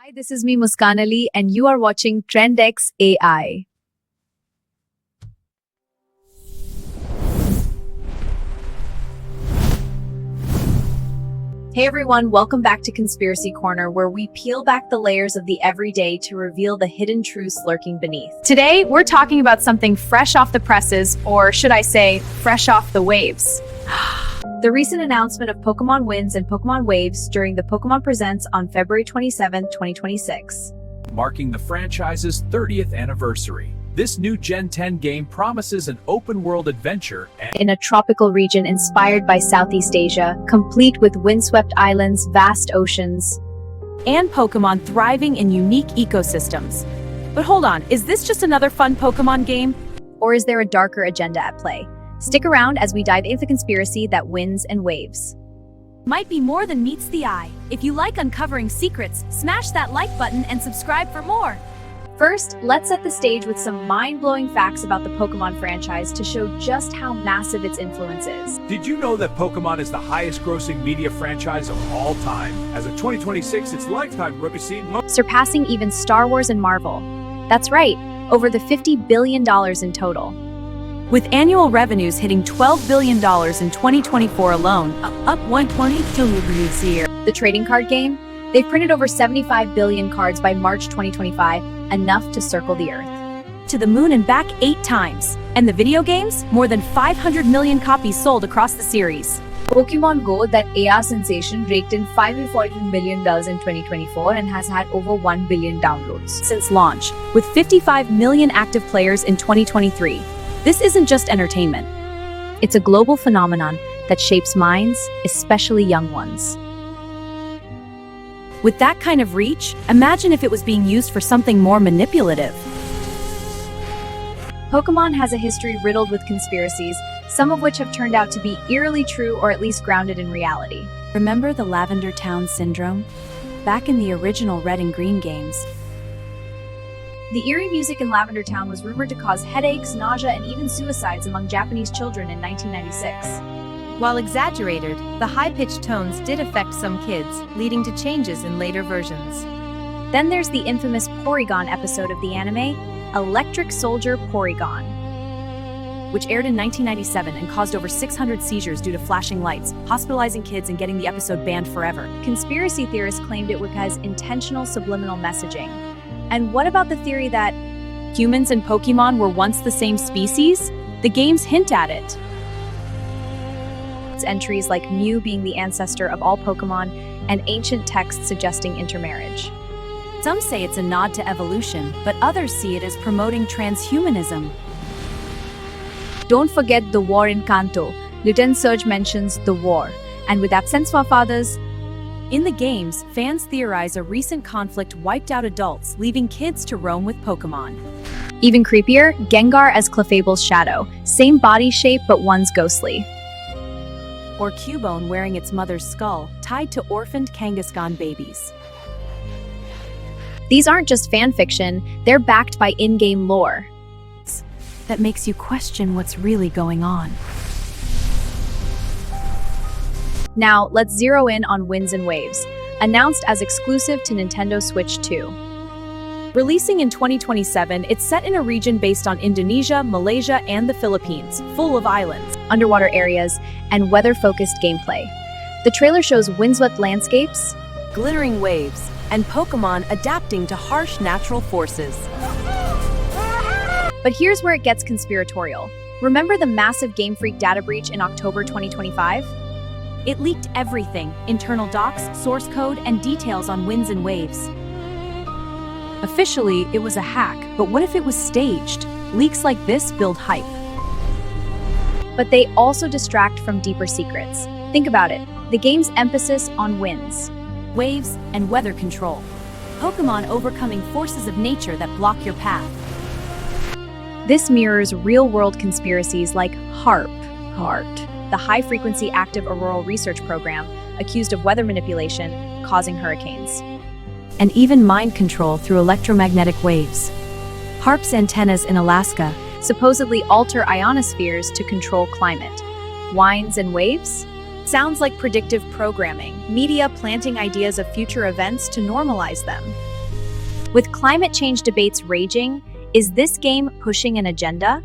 Hi, this is me Muskan Ali and you are watching TrendX AI. Hey everyone, welcome back to Conspiracy Corner, where we peel back the layers of the everyday to reveal the hidden truths lurking beneath. Today, we're talking about something fresh off the presses, or should I say, fresh off the waves. The recent announcement of Pokémon Winds and Pokémon Waves during the Pokémon Presents on February 27, 2026. Marking the franchise's 30th anniversary. This new Gen 10 game promises an open-world adventure in a tropical region inspired by Southeast Asia, complete with windswept islands, vast oceans, and Pokémon thriving in unique ecosystems. But hold on, is this just another fun Pokémon game? Or is there a darker agenda at play? Stick around as we dive into the conspiracy that winds and waves. Might be more than meets the eye. If you like uncovering secrets, smash that like button and subscribe for more. First, let's set the stage with some mind-blowing facts about the Pokémon franchise to show just how massive its influence is. Did you know that Pokémon is the highest-grossing media franchise of all time? As of 2026, its lifetime revenue surpassing even Star Wars and Marvel. That's right, over the $50 billion in total. With annual revenues hitting $12 billion in 2024 alone, up 122 this year. The trading card game? They've printed over 75 billion cards by March 2025, enough to circle the Earth. To the moon and back 8 times. And the video games? More than 500 million copies sold across the series. Pokémon Go, that AR sensation, raked in $540 million in 2024 and has had over 1 billion downloads since launch, with 55 million active players in 2023. This isn't just entertainment. It's a global phenomenon that shapes minds, especially young ones. With that kind of reach, imagine if it was being used for something more manipulative. Pokémon has a history riddled with conspiracies, some of which have turned out to be eerily true or at least grounded in reality. Remember the Lavender Town syndrome? Back in the original Red and Green games. The eerie music in Lavender Town was rumored to cause headaches, nausea, and even suicides among Japanese children in 1996. While exaggerated, the high-pitched tones did affect some kids, leading to changes in later versions. Then there's the infamous Porygon episode of the anime, Electric Soldier Porygon, which aired in 1997 and caused over 600 seizures due to flashing lights, hospitalizing kids and getting the episode banned forever. Conspiracy theorists claimed it was intentional subliminal messaging. And what about the theory that humans and Pokémon were once the same species? The games hint at it. Entries like Mew being the ancestor of all Pokémon, and ancient texts suggesting intermarriage. Some say it's a nod to evolution, but others see it as promoting transhumanism. Don't forget the war in Kanto. Lieutenant Surge mentions the war, and with absence for fathers. In the games, fans theorize a recent conflict wiped out adults, leaving kids to roam with Pokémon. Even creepier, Gengar as Clefable's shadow. Same body shape, but one's ghostly. Or Cubone wearing its mother's skull, tied to orphaned Kangaskhan babies. These aren't just fan fiction, they're backed by in-game lore. That makes you question what's really going on. Now, let's zero in on Winds and Waves, announced as exclusive to Nintendo Switch 2. Releasing in 2027, it's set in a region based on Indonesia, Malaysia, and the Philippines, full of islands, underwater areas, and weather-focused gameplay. The trailer shows windswept landscapes, glittering waves, and Pokémon adapting to harsh natural forces. But here's where it gets conspiratorial. Remember the massive Game Freak data breach in October 2025? It leaked everything: internal docs, source code, and details on Winds and Waves. Officially, it was a hack, but what if it was staged? Leaks like this build hype. But they also distract from deeper secrets. Think about it, the game's emphasis on winds, waves, and weather control. Pokémon overcoming forces of nature that block your path. This mirrors real-world conspiracies like HARP, the High-Frequency Active Auroral Research Program, accused of weather manipulation, causing hurricanes. And even mind control through electromagnetic waves. HARP's antennas in Alaska supposedly alter ionospheres to control climate. Winds and waves? Sounds like predictive programming, media planting ideas of future events to normalize them. With climate change debates raging, is this game pushing an agenda?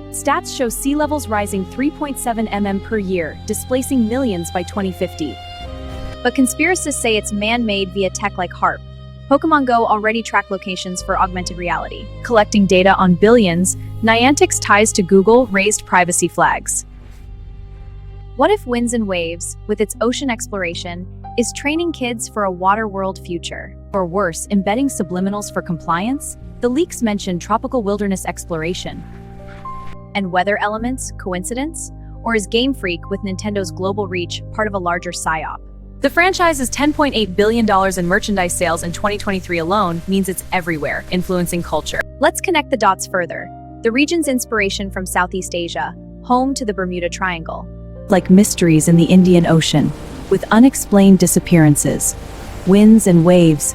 Stats show sea levels rising 3.7 mm per year, displacing millions by 2050. But conspiracists say it's man-made via tech like HARP. Pokémon Go already track locations for augmented reality. Collecting data on billions, Niantic's ties to Google raised privacy flags. What if Winds and Waves, with its ocean exploration, is training kids for a water world future? Or worse, embedding subliminals for compliance? The leaks mention tropical wilderness exploration. And weather elements, coincidence? Or is Game Freak, with Nintendo's global reach, part of a larger psyop? The franchise's $10.8 billion in merchandise sales in 2023 alone means it's everywhere, influencing culture. Let's connect the dots further. The region's inspiration from Southeast Asia, home to the Bermuda Triangle. Like mysteries in the Indian Ocean, with unexplained disappearances, winds and waves.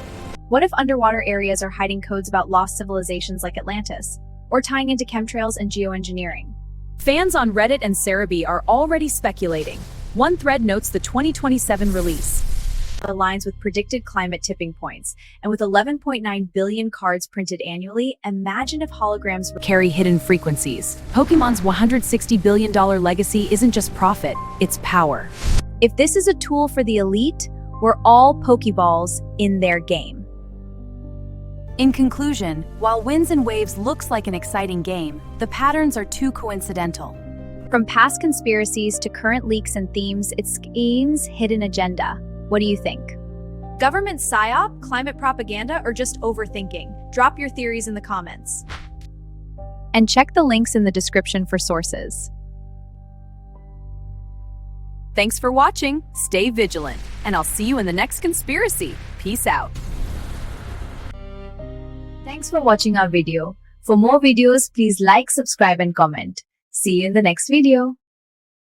What if underwater areas are hiding codes about lost civilizations like Atlantis? Or tying into chemtrails and geoengineering? Fans on Reddit and Cerebi are already speculating. One thread notes the 2027 release aligns with predicted climate tipping points, and with 11.9 billion cards printed annually, imagine if holograms carry hidden frequencies. Pokemon's $160 billion legacy isn't just profit, it's power. If this is a tool for the elite, we're all Pokeballs in their game. In conclusion, while Winds and Waves looks like an exciting game, the patterns are too coincidental. From past conspiracies to current leaks and themes, it schemes hidden agenda. What do you think? Government psyop, climate propaganda, or just overthinking? Drop your theories in the comments. And check the links in the description for sources. Thanks for watching, stay vigilant, and I'll see you in the next conspiracy. Peace out. Thanks for watching our video. For more videos, please like, subscribe, and comment. See you in the next video.